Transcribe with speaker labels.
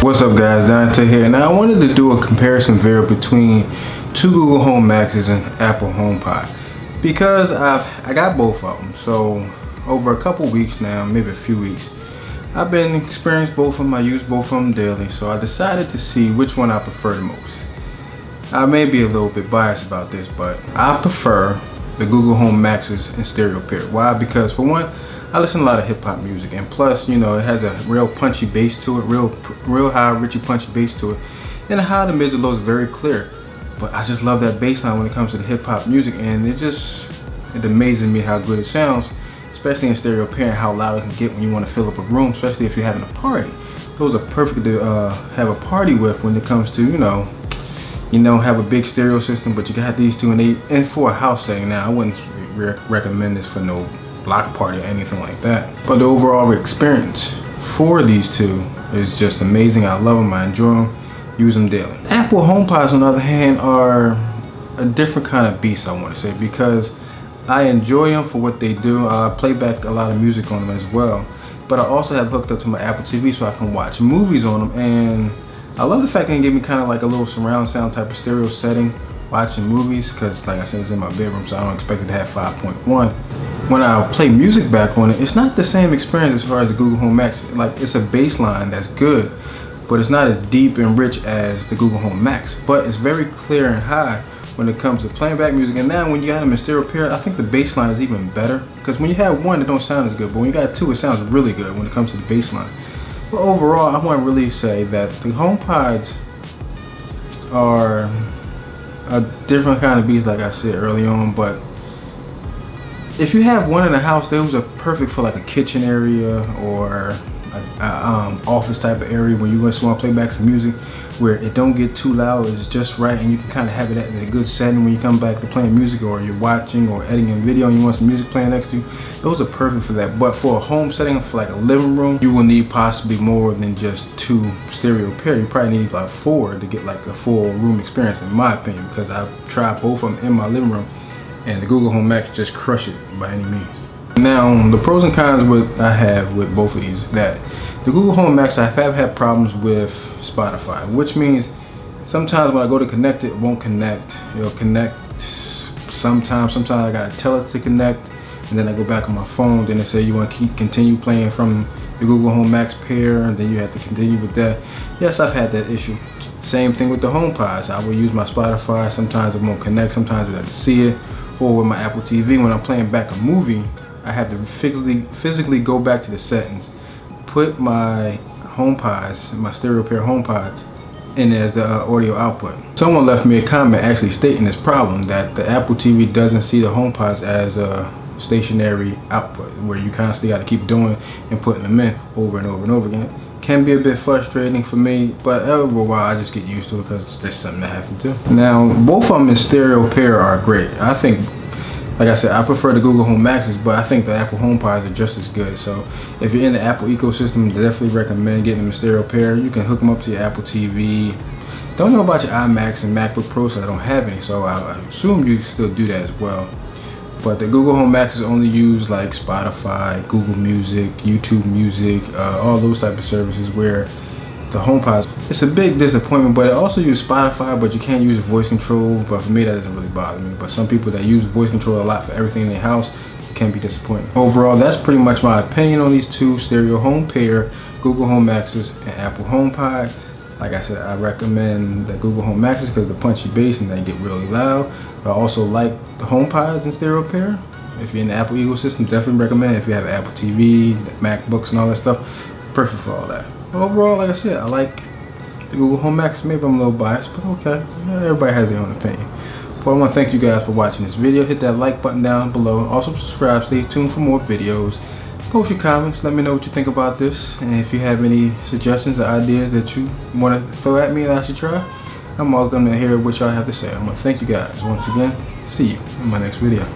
Speaker 1: What's up guys, Dante here. Now I wanted to do a comparison video between two Google Home Maxes and Apple HomePod because I got both of them. So over a couple weeks now, maybe a few weeks, I've been experiencing both of them. I use both of them daily, so I decided to see which one I prefer the most. I may be a little bit biased about this, but I prefer the Google Home Maxes in stereo pair. Why? Because for one, I listen to a lot of hip hop music, and plus, you know, it has a real punchy bass to it, real high, richy, punchy bass to it, and the high, the mid, the low is very clear. But I just love that bass line when it comes to the hip hop music, and it amazes me how good it sounds, especially in stereo pair, and how loud it can get when you want to fill up a room, especially if you're having a party. Those are perfect to have a party with when it comes to, you know, have a big stereo system, but you got these two, and for a house setting. Now, I wouldn't recommend this for no block party or anything like that, but the overall experience for these two is just amazing. I love them, I enjoy them, use them daily. Apple HomePods on the other hand are a different kind of beast, I want to say, because I enjoy them for what they do. I play back a lot of music on them as well, but I also have hooked up to my Apple TV so I can watch movies on them, and I love the fact they can give me kind of like a little surround sound type of stereo setting watching movies, because like I said, it's in my bedroom, so I don't expect it to have 5.1. When I play music back on it, it's not the same experience as far as the Google Home Max. Like, it's a bass line that's good, but it's not as deep and rich as the Google Home Max, but it's very clear and high when it comes to playing back music. And now when you got them in stereo pair, I think the bass line is even better, because when you have one, it don't sound as good, but when you got two, it sounds really good when it comes to the bass line. But overall, I want to really say that the HomePods are a different kind of beast, like I said early on. But if you have one in the house, those are perfect for like a kitchen area or a office type of area when you just want to play back some music where it don't get too loud, it's just right, and you can kind of have it at a good setting when you come back to playing music, or you're watching or editing a video and you want some music playing next to you. Those are perfect for that. But for a home setting, for like a living room, you will need possibly more than just two stereo pair. You probably need like 4 to get like a full room experience, in my opinion, because I've tried both of them in my living room, and the Google Home Max just crush it by any means. Now, the pros and cons I have with both of these, that the Google Home Max, I have had problems with Spotify, which means sometimes when I go to connect it won't connect. It'll connect sometimes I gotta tell it to connect, and then I go back on my phone, then it say you want to continue playing from the Google Home Max pair, and then you have to continue with that. Yes, I've had that issue. Same thing with the HomePods. I will use my Spotify, sometimes it won't connect, sometimes it doesn't see it. Or with my Apple TV, when I'm playing back a movie, I have to physically go back to the settings, put my HomePods, my stereo pair HomePods, in as the audio output. Someone left me a comment actually stating this problem, that the Apple TV doesn't see the HomePods as a stationary output, where you constantly got to keep doing and putting them in over and over and over again. Can be a bit frustrating for me, but over a while I just get used to it because it's just something I have to do. Now, both of them in stereo pair are great. I think, like I said, I prefer the Google Home Maxes, but I think the Apple HomePods are just as good. So if you're in the Apple ecosystem, I definitely recommend getting them in stereo pair. You can hook them up to your Apple TV. Don't know about your iMacs and MacBook Pro, so I don't have any, so I assume you can still do that as well. But the Google Home Maxes only use like Spotify, Google Music, YouTube Music, all those type of services, where the HomePods, it's a big disappointment. But it also uses Spotify, but you can't use voice control. But for me, that doesn't really bother me. But some people that use voice control a lot for everything in their house, it can be disappointing. Overall, that's pretty much my opinion on these two stereo home pair, Google Home Maxes and Apple HomePod. Like I said, I recommend the Google Home Maxes because of the punchy bass and they get really loud. But I also like the HomePods in stereo pair. If you're in the Apple ecosystem, definitely recommend it. If you have Apple TV, MacBooks and all that stuff, perfect for all that. But overall, like I said, I like the Google Home Max. Maybe I'm a little biased, but okay. Everybody has their own opinion. But I want to thank you guys for watching this video. Hit that like button down below. Also subscribe. Stay tuned for more videos. Post your comments. Let me know what you think about this. And if you have any suggestions or ideas that you want to throw at me that I should try, I'm welcome to hear what y'all have to say. I want to thank you guys once again. See you in my next video.